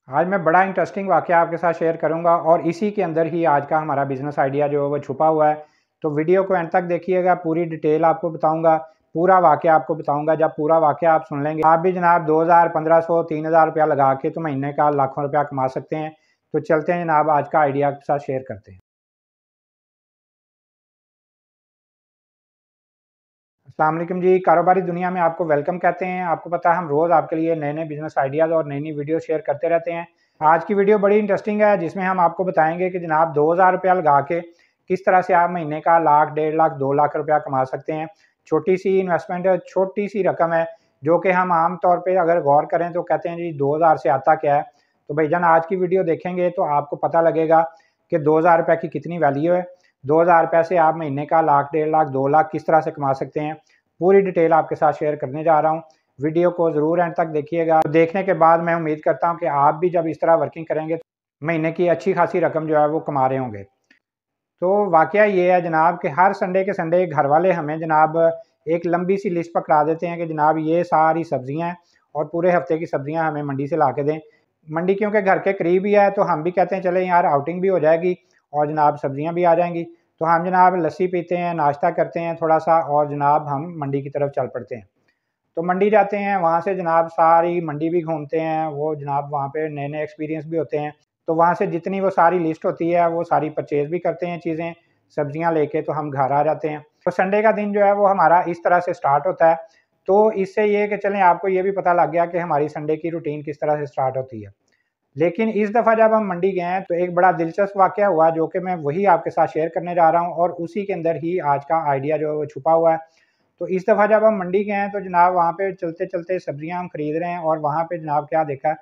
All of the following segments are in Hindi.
आज मैं बड़ा इंटरेस्टिंग वाक़या आपके साथ शेयर करूंगा और इसी के अंदर ही आज का हमारा बिज़नेस आइडिया जो है वो छुपा हुआ है। तो वीडियो को एंड तक देखिएगा, पूरी डिटेल आपको बताऊंगा, पूरा वाक़या आपको बताऊंगा। जब पूरा वाक़या आप सुन लेंगे, आप भी जनाब 2000, 1500, 3000 रुपया लगा के तो महीने का लाखों रुपया कमा सकते हैं। तो चलते हैं जनाब, आज का आइडिया आपके साथ शेयर करते हैं। अस्सलाम वालेकुम जी, कारोबारी दुनिया में आपको वेलकम कहते हैं। आपको पता है हम रोज़ आपके लिए नए-नए बिज़नेस आइडियाज़ और नई-नई वीडियो शेयर करते रहते हैं। आज की वीडियो बड़ी इंटरेस्टिंग है, जिसमें हम आपको बताएँगे कि जनाब 2000 रुपया लगा के किस तरह से आप महीने का लाख, 1.5 लाख, 2 लाख रुपया कमा सकते हैं। छोटी-सी इन्वेस्टमेंट है, छोटी-सी रकम है, जो कि हम आम तौर पे अगर गौर करें तो कहते हैं जी 2000 से आता क्या है। तो भाईजान आज की वीडियो देखेंगे तो आपको पता लगेगा कि 2000 रुपये की कितनी वैल्यू है। 2000 रुपये से आप महीने का लाख, 1.5 लाख, 2 लाख किस तरह से कमा सकते हैं। पूरी डिटेल आपके साथ शेयर करने जा रहा हूँ। वीडियो को ज़रूर एंड तक देखिएगा। तो देखने के बाद मैं उम्मीद करता हूँ कि आप भी जब इस तरह वर्किंग करेंगे तो महीने की अच्छी खासी रकम जो है वो कमा रहे होंगे। तो वाक़या ये है जनाब कि हर संडे के संडे घर वाले हमें जनाब एक लंबी सी लिस्ट पकड़ा देते हैं कि जनाब ये सारी सब्जियां हैं और पूरे हफ्ते की सब्जियां हमें मंडी से ला के दें। मंडी क्योंकि घर के करीब ही है तो हम भी कहते हैं चले यार आउटिंग भी हो जाएगी और जनाब सब्जियां भी आ जाएंगी। तो हम जनाब लस्सी पीते हैं, नाश्ता करते हैं थोड़ा सा और जनाब हम मंडी की तरफ चल पड़ते हैं। तो मंडी जाते हैं, वहाँ से जनाब सारी मंडी भी घूमते हैं, वो जनाब वहाँ पे नए नए एक्सपीरियंस भी होते हैं। तो वहाँ से जितनी वो सारी लिस्ट होती है वो सारी परचेज़ भी करते हैं चीज़ें, सब्जियाँ लेके तो हम घर आ जाते हैं। तो संडे का दिन जो है वो हमारा इस तरह से स्टार्ट होता है। तो इससे ये कि चलें आपको ये भी पता लग गया कि हमारी संडे की रूटीन किस तरह से स्टार्ट होती है। लेकिन इस दफ़ा जब हम मंडी गए हैं तो एक बड़ा दिलचस्प वाक़या हुआ, जो कि मैं वही आपके साथ शेयर करने जा रहा हूँ और उसी के अंदर ही आज का आइडिया जो है वो छुपा हुआ है। तो इस दफ़ा जब हम मंडी गए हैं तो जनाब वहाँ पे चलते-चलते सब्जियाँ हम खरीद रहे हैं और वहाँ पे जनाब क्या देखा,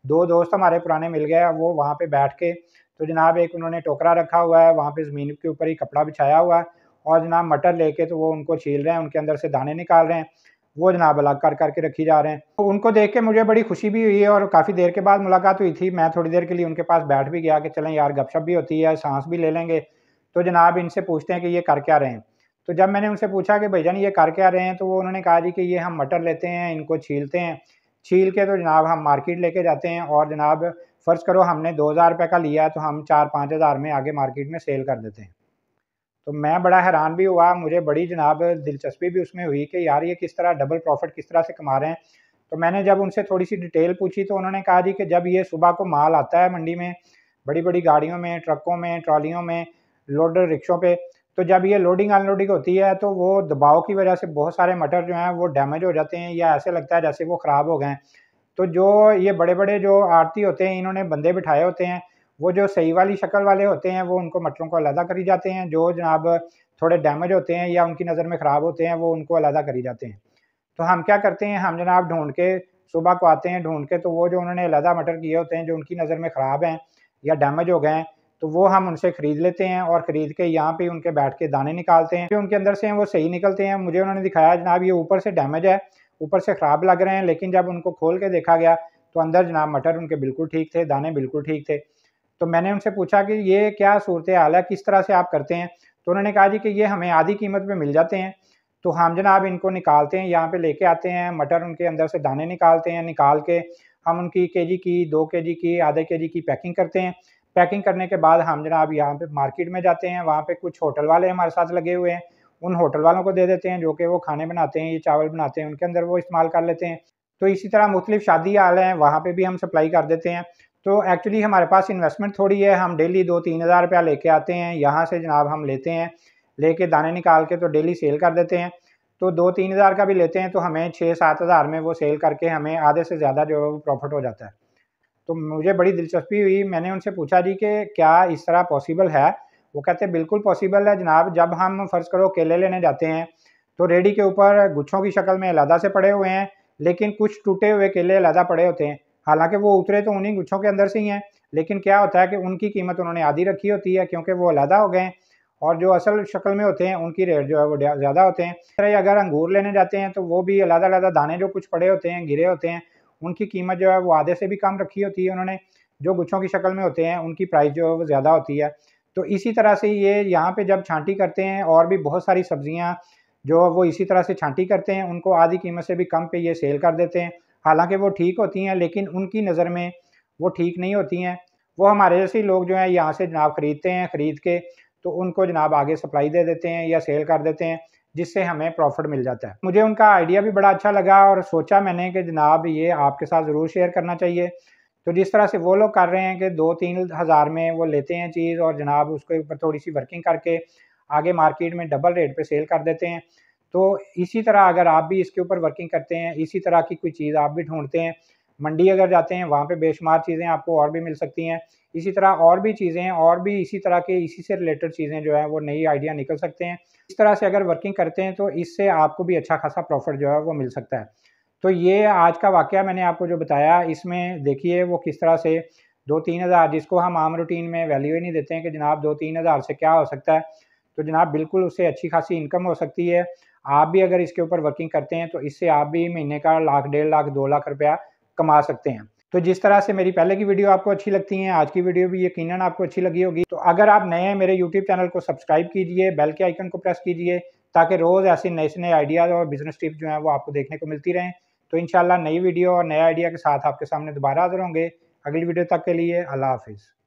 2 दोस्त हमारे पुराने मिल गए। वो वहाँ पे बैठ के तो जनाब एक उन्होंने टोकरा रखा हुआ है, वहाँ पे ज़मीन के ऊपर ही कपड़ा बिछाया हुआ है और जनाब मटर लेके तो वो उनको छील रहे हैं, उनके अंदर से दाने निकाल रहे हैं। वो जनाब अलग कर कर के रखी जा रहे हैं। तो उनको देख के मुझे बड़ी खुशी भी हुई है और काफ़ी देर के बाद मुलाकात हुई थी। मैं थोड़ी देर के लिए उनके पास बैठ भी गया कि चलें यार गपशप भी होती है, साँस भी ले लेंगे। तो जनाब इनसे पूछते हैं कि ये कर क्या रहे हैं? तो जब मैंने उनसे पूछा कि भईजान ये कर क्या रहे हैं? तो वो उन्होंने कहा जी कि ये हम मटर लेते हैं, इनको छीलते हैं। छील के तो जनाब हम मार्केट लेके जाते हैं और जनाब फ़र्ज़ करो हमने 2000 रुपए का लिया है तो हम 4-5 हज़ार में आगे मार्केट में सेल कर देते हैं। तो मैं बड़ा हैरान भी हुआ, मुझे बड़ी जनाब दिलचस्पी भी उसमें हुई कि यार ये किस तरह डबल प्रॉफ़िट किस तरह से कमा रहे हैं। तो मैंने जब उनसे थोड़ी-सी डिटेल पूछी तो उन्होंने कहा जी कि जब ये सुबह को माल आता है मंडी में, बड़ी-बड़ी गाड़ियों में, ट्रकों में, ट्रॉलियों में, लोडर रिक्शों पे, तो जब ये लोडिंग अनलोडिंग होती है तो वो दबाव की वजह से बहुत सारे मटर जो हैं वो डैमेज हो जाते हैं या ऐसे लगता है जैसे वो ख़राब हो गए हैं। तो जो ये बड़े-बड़े जो आड़ती होते हैं, इन्होंने बंदे बिठाए होते हैं, वो जो सही वाली शक्ल वाले होते हैं, वो उनको मटरों को अलहदा करी जाते हैं, जो जनाब थोड़े डैमेज होते हैं या उनकी नज़र में ख़राब होते हैं, वो उनको अलहदा करी जाते हैं। तो हम क्या करते हैं, हम जनाब ढूँढ के सुबह को आते हैं ढूँढ के, तो वो जो उन्होंने अलहदा मटर किए होते हैं, जो उनकी नज़र में ख़राब हैं या डैमेज हो गए हैं, तो वो हम उनसे खरीद लेते हैं और खरीद के यहाँ पे उनके बैठ के दाने निकालते हैं। जो उनके अंदर से हैं वो सही निकलते हैं। मुझे उन्होंने दिखाया जनाब ये ऊपर से डैमेज है, ऊपर से ख़राब लग रहे हैं, लेकिन जब उनको खोल के देखा गया तो अंदर जनाब मटर उनके बिल्कुल ठीक थे, दाने बिल्कुल ठीक थे। तो मैंने उनसे पूछा कि ये क्या सूरत-ए-हाल है, किस तरह से आप करते हैं? तो उन्होंने कहा जी कि ये हमें आधी कीमत पे मिल जाते हैं। तो हम जनाब इनको निकालते हैं, यहाँ पे लेके आते हैं, मटर उनके अंदर से दाने निकालते हैं, निकाल के हम उनकी केजी की, 2 केजी की, आधे केजी की पैकिंग करते हैं। पैकिंग करने के बाद हम जनाब यहाँ पे मार्केट में जाते हैं, वहाँ पे कुछ होटल वाले हमारे साथ लगे हुए हैं, उन होटल वालों को दे देते हैं जो कि वो खाने बनाते हैं, ये चावल बनाते हैं, उनके अंदर वो इस्तेमाल कर लेते हैं। तो इसी तरह मुख्तलिफ शादी हाल हैं, वहाँ पे भी हम सप्लाई कर देते हैं। तो एक्चुअली हमारे पास इन्वेस्टमेंट थोड़ी है, हम डेली 2-3 हज़ार रुपया लेके आते हैं, यहाँ से जनाब हम लेते हैं, लेके दाने निकाल के तो डेली सेल कर देते हैं। तो 2-3 हज़ार का भी लेते हैं तो हमें 6-7 हज़ार में वो सेल करके हमें आधे से ज़्यादा जो है वो प्रॉफ़िट हो जाता है। तो मुझे बड़ी दिलचस्पी हुई, मैंने उनसे पूछा जी कि क्या इस तरह पॉसिबल है? वो कहते हैं बिल्कुल पॉसिबल है जनाब। जब हम फ़र्ज़ करो केले लेने जाते हैं, तो रेडी के ऊपर गुच्छों की शक्ल में अलहदा से पड़े हुए हैं, लेकिन कुछ टूटे हुए केले अलहदा पड़े होते हैं। हालाँकि वो उतरे तो उन्हीं गुच्छों के अंदर से ही हैं, लेकिन क्या होता है कि उनकी कीमत उन्होंने आधी रखी होती है क्योंकि वो अलहदा हो गए हैं और जो असल शक्ल में होते हैं उनकी रेट जो है वो ज़्यादा होते हैं। इस तरह अगर अंगूर लेने जाते हैं तो वो भी अलग-अलग दाने जो कुछ पड़े होते हैं, गिरे होते हैं, उनकी कीमत जो है वो आधे से भी कम रखी होती है उन्होंने। जो गुच्छों की शक्ल में होते हैं उनकी प्राइस जो है वो ज़्यादा होती है। तो इसी तरह से ये यहाँ पे जब छाँटी करते हैं और भी बहुत सारी सब्जियाँ जो वो इसी तरह से छाँटी करते हैं, उनको आधी कीमत से भी कम पे ये सेल कर देते हैं। हालाँकि वो ठीक होती हैं लेकिन उनकी नज़र में वो ठीक नहीं होती हैं। वो हमारे जैसे लोग जो हैं यहाँ से जनाब ख़रीदते हैं, ख़रीद के तो उनको जनाब आगे सप्लाई दे देते हैं या सेल कर देते हैं, जिससे हमें प्रॉफिट मिल जाता है। मुझे उनका आइडिया भी बड़ा अच्छा लगा और सोचा मैंने कि जनाब ये आपके साथ ज़रूर शेयर करना चाहिए। तो जिस तरह से वो लोग कर रहे हैं कि 2-3 हज़ार में वो लेते हैं चीज़ और जनाब उसके ऊपर थोड़ी सी वर्किंग करके आगे मार्केट में डबल रेट पे सेल कर देते हैं। तो इसी तरह अगर आप भी इसके ऊपर वर्किंग करते हैं, इसी तरह की कोई चीज़ आप भी ढूंढते हैं, मंडी अगर जाते हैं वहाँ पे बेशुमार चीज़ें आपको और भी मिल सकती हैं। इसी तरह और भी चीज़ें और भी इसी तरह के इसी से रिलेटेड चीज़ें जो है वो नई आइडिया निकल सकते हैं। इस तरह से अगर वर्किंग करते हैं तो इससे आपको भी अच्छा खासा प्रॉफिट जो है वो मिल सकता है। तो ये आज का वाक़या मैंने आपको जो बताया, इसमें देखिए वो किस तरह से 2-3 हज़ार, जिसको हम आम रूटीन में वैल्यू ही नहीं देते हैं कि जनाब 2-3 हज़ार से क्या हो सकता है, तो जनाब बिल्कुल उससे अच्छी खासी इनकम हो सकती है। आप भी अगर इसके ऊपर वर्किंग करते हैं तो इससे आप भी महीने का लाख, 1.5 लाख, 2 लाख रुपया कमा सकते हैं। तो जिस तरह से मेरी पहले की वीडियो आपको अच्छी लगती हैं, आज की वीडियो भी यकीनन आपको अच्छी लगी होगी। तो अगर आप नए हैं, मेरे यूट्यूब चैनल को सब्सक्राइब कीजिए, बेल के आइकन को प्रेस कीजिए, ताकि रोज़ ऐसे नए से नए आइडियाज़ और बिज़नेस टिप्स जो हैं वो आपको देखने को मिलती रहें। तो इंशाल्लाह नई वीडियो और नए आइडिया के साथ आपके सामने दोबारा हाज़िर होंगे। अगली वीडियो तक के लिए अल्लाह हाफ़िज़।